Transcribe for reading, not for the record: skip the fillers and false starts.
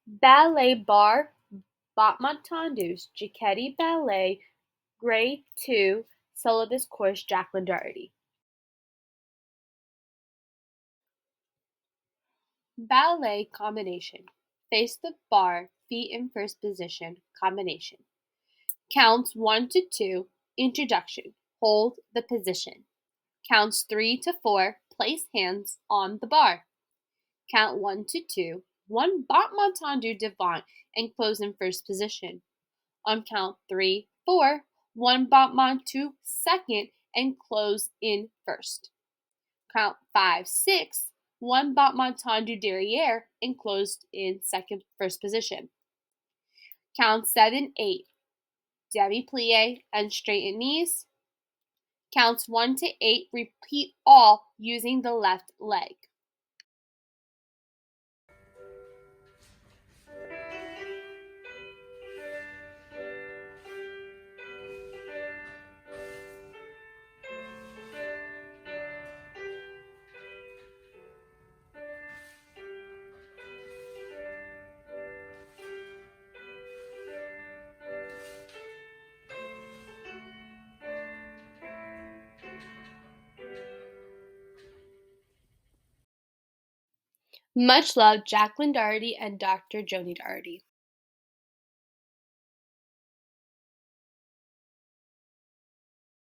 Ballet Barre Battements, Cecchetti Ballet Grade 2, syllabus course Jacklyn Dougherty. Ballet combination. Face the bar, feet in first position, combination. Counts 1 to 2, introduction. Hold the position. Counts 3 to 4, place hands on the bar. Count 1 to 2, one battement du devant and close in first position. On count 3, 4, one battement to second and close in first. Count 5, 6, one battement du derrière and closed in first position. Count 7, 8, demi-plie and straighten knees. Counts 1 to 8, repeat all using the left leg. Much love, Jacklyn Dougherty and Dr. Joni Dougherty.